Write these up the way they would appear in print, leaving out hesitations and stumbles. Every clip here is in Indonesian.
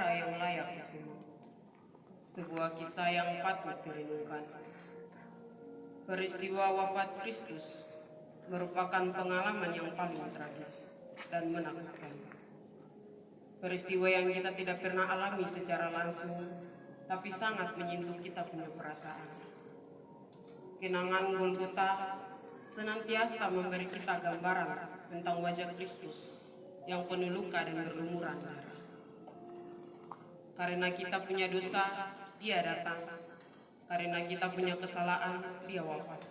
yang layak disebut, sebuah kisah yang patut direnungkan. Peristiwa wafat Kristus merupakan pengalaman yang paling tragis dan menakutkan. Peristiwa yang kita tidak pernah alami secara langsung, tapi sangat menyentuh kita punya perasaan. Kenangan Golgota senantiasa memberi kita gambaran tentang wajah Kristus yang penuh luka dan berlumuran darah. Karena kita punya dosa, Dia datang. Karena kita punya kesalahan, Dia wafat.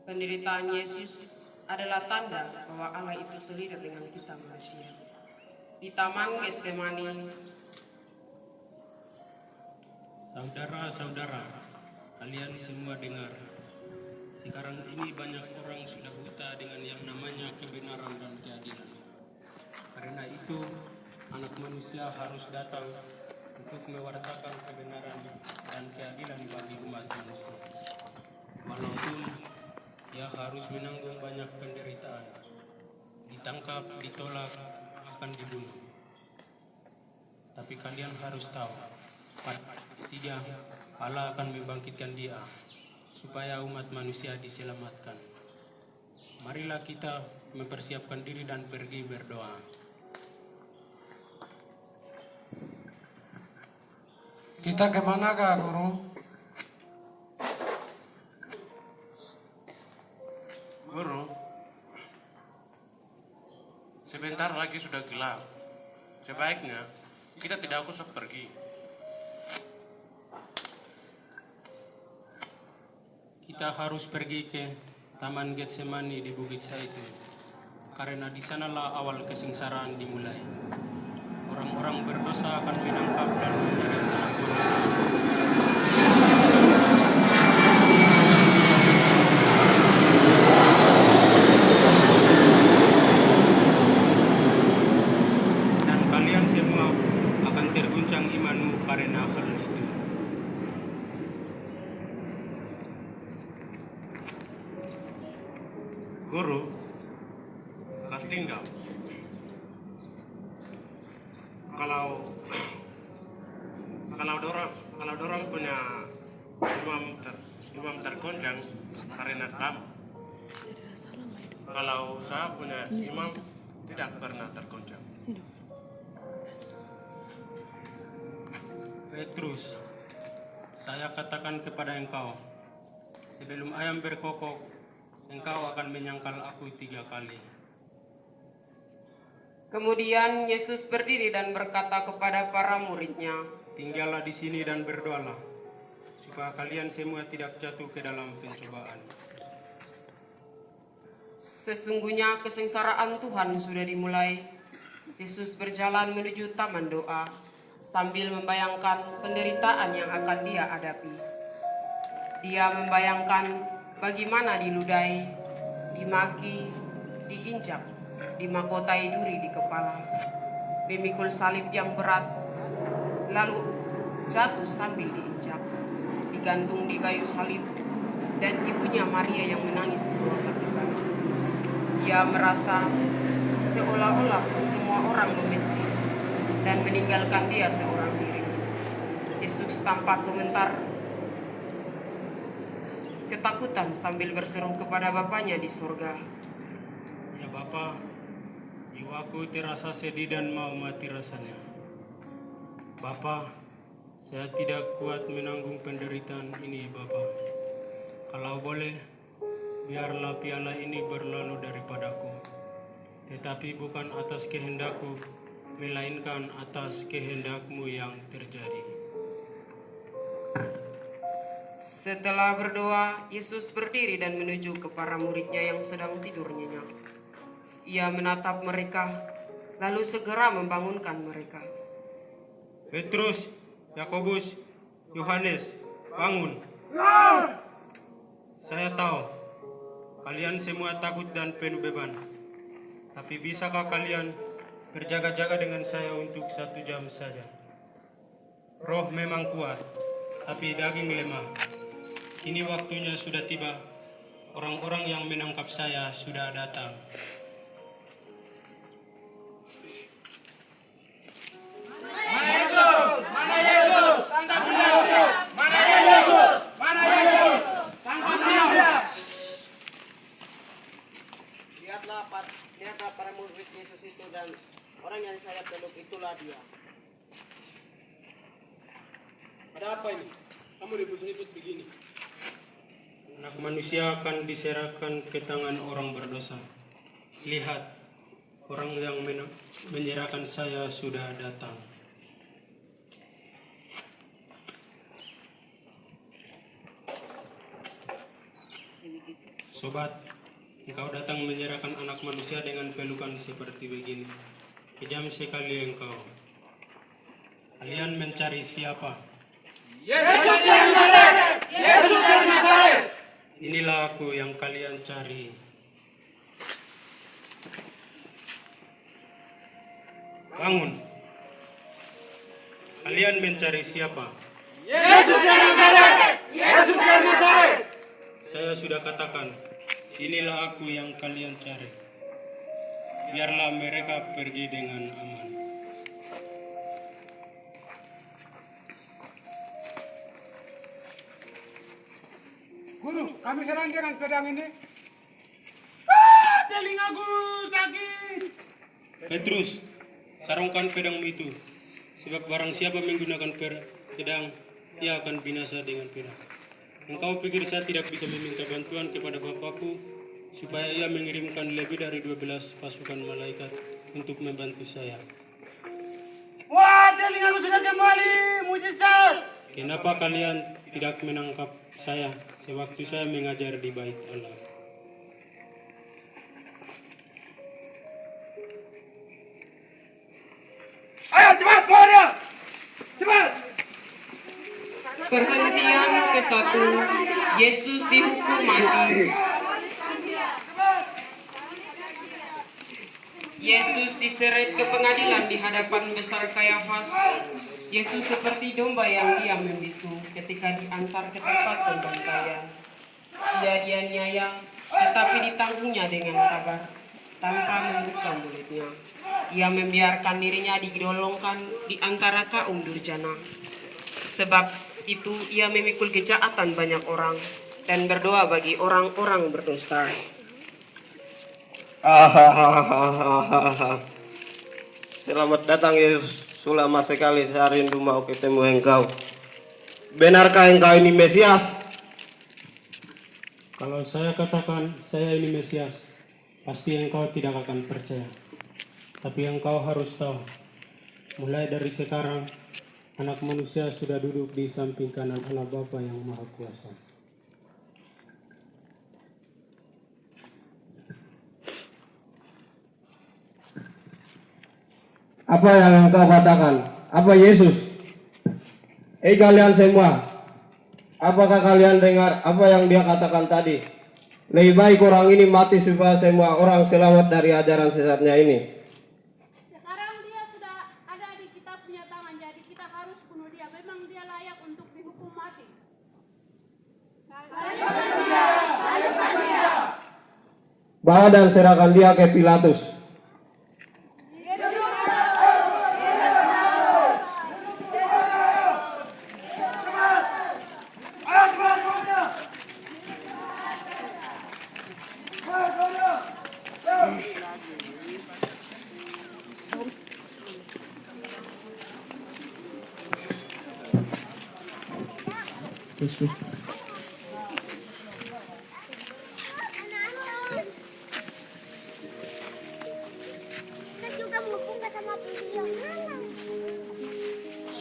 Penderitaan Yesus adalah tanda bahwa Allah itu selidik dengan kita manusia. Di Taman Getsemani, saudara-saudara, kalian semua dengar. Sekarang ini banyak orang sudah buta dengan yang namanya kebenaran dan keadilan. Karena itu, Anak Manusia harus datang untuk mewartakan kebenaran dan keadilan bagi umat manusia. Walaupun Ia harus menanggung banyak penderitaan, ditangkap, ditolak, bahkan dibunuh. Tapi kalian harus tahu, tidak, Allah akan membangkitkan Dia supaya umat manusia diselamatkan. Marilah kita mempersiapkan diri dan pergi berdoa. Kita kemana kah, Guru? Guru, sebentar lagi sudah gelap. Sebaiknya kita tidak usah pergi. Kita harus pergi ke Taman Getsemani di Bukit Zaitun, karena di sanalah awal kesengsaraan dimulai. Orang-orang berdosa akan menangkap dan menyeret Anak Manusia. Dan kalian semua akan terguncang imanmu karena hal itu. Guru, kas tinggal. Kalau dorang punya imam tergoncang karena kamu. Kalau saya punya imam tidak pernah tergoncang. Petrus, saya katakan kepada engkau, sebelum ayam berkokok, engkau akan menyangkal aku 3 kali. kemudian Yesus berdiri dan berkata kepada para murid-Nya, Tinggallah di sini dan berdoalah, supaya kalian semua tidak jatuh ke dalam pencobaan. sesungguhnya kesengsaraan Tuhan sudah dimulai. Yesus berjalan menuju taman doa sambil membayangkan penderitaan yang akan Dia hadapi. Dia membayangkan bagaimana diludahi, dimaki, diinjak, dimahkotai duri di kepala, memikul salib yang berat, lalu jatuh sambil diinjak, digantung di kayu salib, dan ibunya Maria yang menangis di bawah kaki salib. Ia merasa seolah-olah semua orang membenci dan meninggalkan Dia seorang diri. Yesus tampak gemetar, ketakutan sambil berseru kepada Bapanya di surga. Ya Bapa, jiwaku terasa sedih dan mau mati rasanya. Bapa, saya tidak kuat menanggung penderitaan ini, Bapa. Kalau boleh, biarlah piala ini berlalu daripadaku. Tetapi bukan atas kehendakku, melainkan atas kehendak-Mu yang terjadi. Setelah berdoa, Yesus berdiri dan menuju ke para murid-Nya yang sedang tidur nyenyak. Ia menatap mereka, lalu segera membangunkan mereka. Petrus, Yakobus, Yohanes, bangun. Saya tahu kalian semua takut dan penuh beban. Tapi bisakah kalian berjaga-jaga dengan saya untuk 1 jam saja? Roh memang kuat, tapi daging lemah. Kini waktunya sudah tiba. Orang-orang yang menangkap saya sudah datang. Mari itulah dia. Ada apa ini? Kamu ribut-ribut begini. Anak manusia akan diserahkan ke tangan orang berdosa. Lihat, orang yang menyerahkan saya sudah datang. Sobat, engkau datang menyerahkan anak manusia dengan pelukan seperti begini. Kejam sekali engkau. Kalian mencari siapa? Yesus dari Nazaret! Yesus dari Nazaret! Inilah aku yang kalian cari. Bangun. Kalian mencari siapa? Yesus dari Nazaret! Yesus dari Nazaret! Saya sudah katakan, inilah aku yang kalian cari. Biarlah mereka pergi dengan aman. Guru, kami serang dengan pedang ini. Telingaku sakit. Petrus, sarungkan pedangmu itu. Sebab barang siapa menggunakan pedang, ia akan binasa dengan pedang. Engkau pikir saya tidak bisa meminta bantuan kepada Bapakku supaya ia mengirimkan lebih dari 12 pasukan malaikat untuk membantu saya? Wah, telingaku sudah kembali. Mujizat. Kenapa kalian tidak menangkap saya sewaktu saya mengajar di Bait Allah? Ayo cepat, bawa dia! Cepat! Perhentian ke-1, Yesus dihukum mati. Yesus diseret ke pengadilan di hadapan besar Kayafas. Yesus seperti domba yang diam membisu ketika diantar ke tempat pembantaian. Ia dianiaya, tetapi ditanggungnya dengan sabar, tanpa membuka mulutnya. Ia membiarkan dirinya digolongkan di antara kaum durjana. Sebab itu ia memikul kejahatan banyak orang dan berdoa bagi orang-orang berdosa. Selamat datang Yesus. Lama sekali saya rindu mau ketemu engkau. Benarkah engkau ini Mesias? Kalau saya katakan saya ini Mesias, pasti engkau tidak akan percaya. Tapi engkau harus tahu, mulai dari sekarang, Anak Manusia sudah duduk di samping kanan Allah Bapa yang Maha Kuasa. Apa yang engkau katakan? Apa Yesus? Kalian semua, apakah kalian dengar apa yang dia katakan tadi? Lebih baik orang ini mati supaya semua orang selamat dari ajaran sesatnya ini. Sekarang dia sudah ada di kita punya tangan, jadi kita harus bunuh dia. Memang dia layak untuk dihukum mati. Bawa dan serahkan dia ke Pilatus.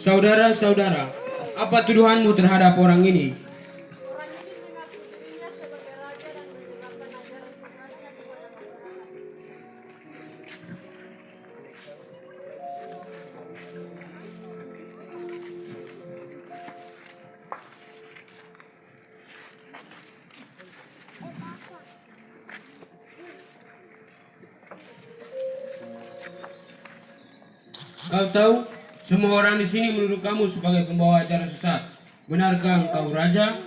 Saudara-saudara, apa tuduhanmu terhadap orang ini? Kau tahu, semua orang di sini menuduh kamu sebagai pembawa ajaran sesat. Benarkah engkau raja?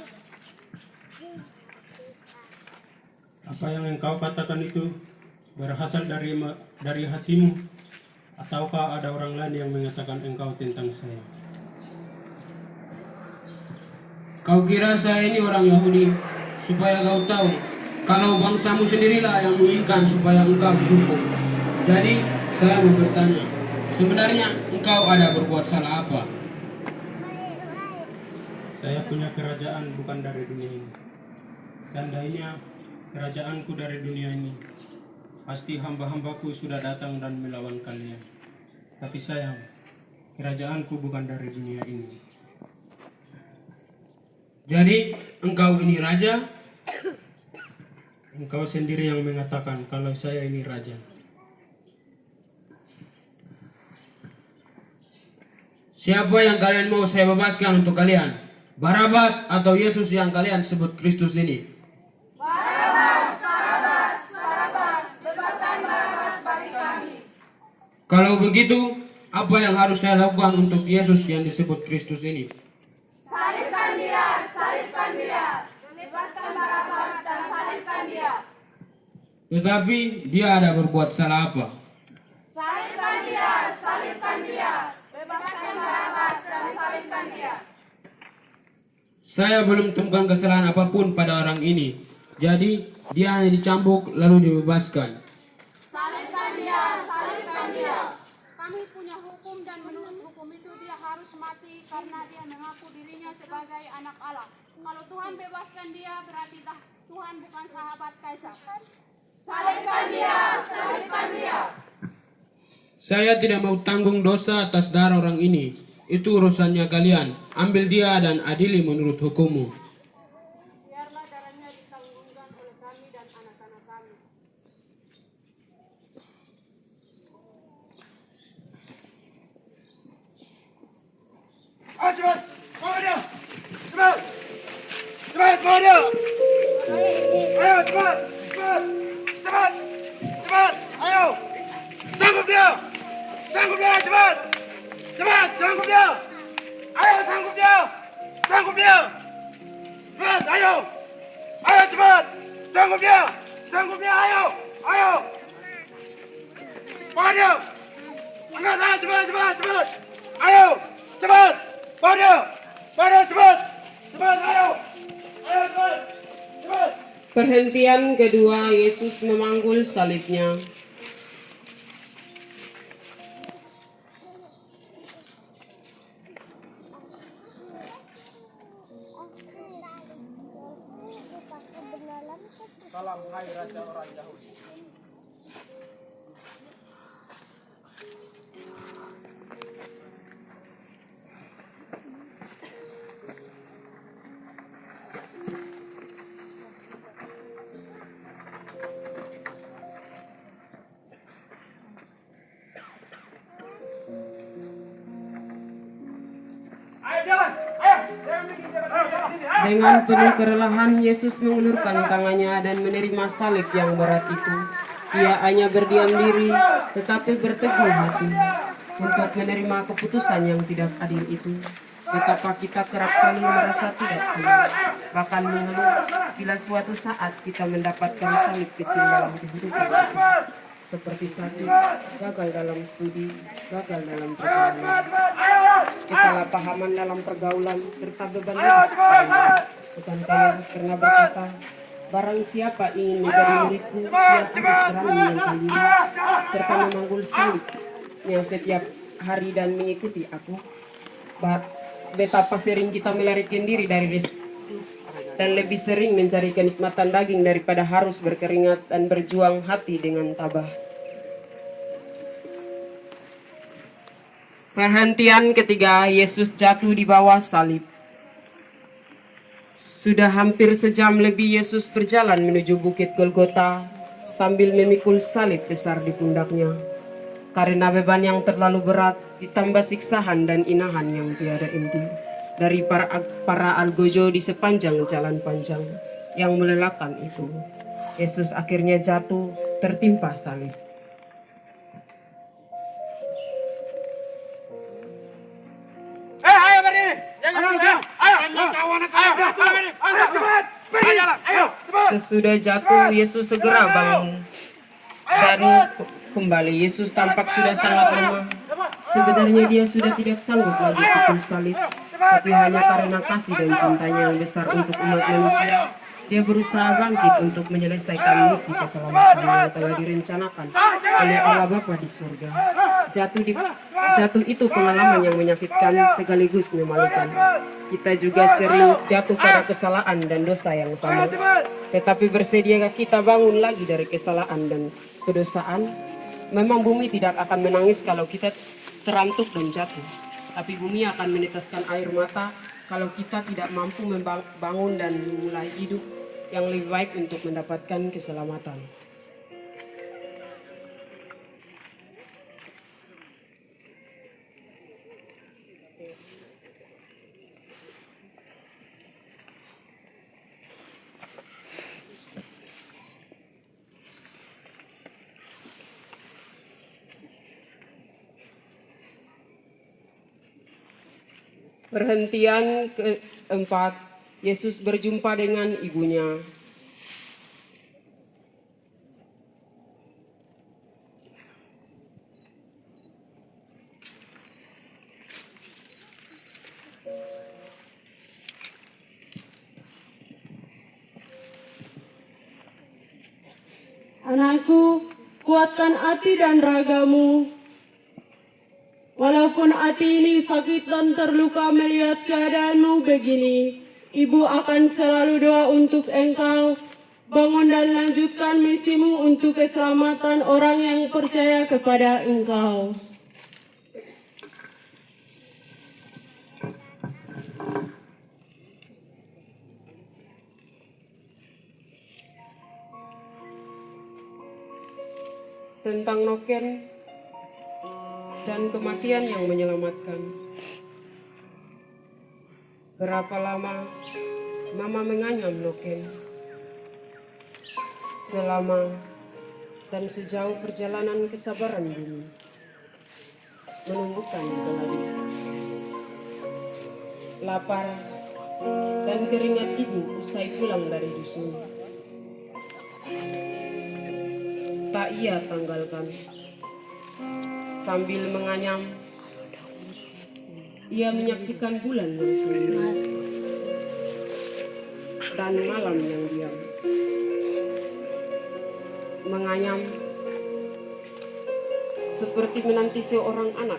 Apa yang engkau katakan itu berasal dari hatimu, ataukah ada orang lain yang mengatakan engkau tentang saya? Kau kira saya ini orang Yahudi, supaya kau tahu, kalau bangsamu sendirilah yang menginginkan supaya engkau dihukum. Jadi, saya mau bertanya, Sebenarnya engkau ada berbuat salah apa? Saya punya kerajaan bukan dari dunia ini. Seandainya kerajaanku dari dunia ini, pasti hamba-hambaku sudah datang dan melawan kalian. Tapi sayang, kerajaanku bukan dari dunia ini. Jadi engkau ini raja? Engkau sendiri yang mengatakan kalau saya ini raja. Siapa yang kalian mau saya bebaskan untuk kalian? Barabas atau Yesus yang kalian sebut Kristus ini? Barabas, bebaskan Barabas bagi kami. Kalau begitu, apa yang harus saya lakukan untuk Yesus yang disebut Kristus ini? Salibkan dia. Bebaskan Barabas dan salibkan dia. Tetapi dia ada berbuat salah apa? Salibkan dia. Bebaskan Barabas dan salibkan dia. Saya belum temukan kesalahan apapun pada orang ini. Jadi, dia hanya dicambuk lalu dibebaskan. Salibkan dia. Kami punya hukum dan menurut hukum itu dia harus mati karena dia mengaku dirinya sebagai anak Allah. Kalau Tuhan bebaskan dia berarti Tuhan bukan sahabat Kaisar. Salibkan dia. Saya tidak mau tanggung dosa atas darah orang ini. Itu urusannya kalian. Ambil dia dan adili menurut hukummu. Biarlah darahnya ditanggungkan oleh kami dan anak-anak kami. Ayo cepat, bawa dia. Cepat, bawa dia. Ayo cepat. Ayo, tangkap dia, cepat. Tangkap dia. Ayo, tangkap dia. Cepat, ayo cepat. Tangkap dia, ayo. Bawa dia. Angkat, cepat. Ayo, cepat. Bawa dia, cepat. Ayo, cepat. Perhentian kedua, Yesus memanggul salibnya. Salam hai Raja orang Yahudi. Dengan penuh kerelahan, Yesus mengulurkan tangannya dan menerima salib yang berat itu. Ia hanya berdiam diri, tetapi berteguh hati untuk menerima keputusan yang tidak adil itu. Betapa kita kerap kali merasa tidak senang, bahkan mengeluh bila suatu saat kita mendapatkan salib kecil dalam kehidupan kita. Seperti sakit, gagal dalam studi, gagal dalam perjalanan, kesalahpahaman dalam pergaulan, serta beban hidup. Bukankah Yesus pernah berkata, barang siapa ingin menjadi muridku, dia harus berani menyangkal diri, serta memanggul salibnya setiap hari dan mengikuti aku. Betapa sering kita melarikan diri dari rezeki dan lebih sering mencari kenikmatan daging daripada harus berkeringat dan berjuang hati dengan tabah. Perhentian ketiga, Yesus jatuh di bawah salib. Sudah hampir sejam lebih Yesus berjalan menuju Bukit Golgota sambil memikul salib besar di pundaknya. Karena beban yang terlalu berat ditambah siksaan dan inahan yang tiada henti dari para algojo di sepanjang jalan panjang yang melelahkan itu, Yesus akhirnya jatuh tertimpa salib. Ayo berdiri. Ayo. Sesudah jatuh, Yesus segera bangun dan kembali. Yesus tampak sudah sangat lemah. Sebenarnya dia sudah tidak sanggup lagi pikul salib, tapi hanya karena kasih dan cintanya yang besar untuk umat manusia, Dia berusaha bangkit untuk menyelesaikan misi keselamatan yang telah direncanakan oleh Allah Bapa di surga. Jatuh itu pengalaman yang menyakitkan sekaligus memalukan. Kita juga sering jatuh pada kesalahan dan dosa yang sama. Tetapi bersediakah kita bangun lagi dari kesalahan dan kedosaan? Memang bumi tidak akan menangis kalau kita terantuk dan jatuh. Tapi bumi akan meneteskan air mata kalau kita tidak mampu membangun dan memulai hidup yang lebih baik untuk mendapatkan keselamatan. Perhentian keempat, Yesus berjumpa dengan ibunya. Anakku, kuatkan hati dan ragamu. Walaupun hati ini sakit dan terluka melihat keadaanmu begini, Ibu akan selalu doa untuk engkau. Bangun dan lanjutkan misimu untuk keselamatan orang yang percaya kepada engkau. Tentang Noken dan kematian yang menyelamatkan. Berapa lama Mama menganyam Noken? Selama dan sejauh perjalanan kesabaran bumi menumbuhkan keladi. Lapar dan keringat ibu usai pulang dari dusun. Tak ia tanggalkan. Sambil menganyam, ia menyaksikan bulan yang sendiri dan malam yang diam. Menganyam seperti menanti seorang anak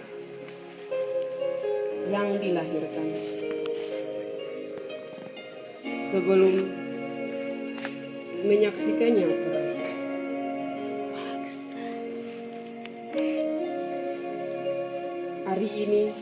yang dilahirkan. Sebelum menyaksikannya terang. Hari ini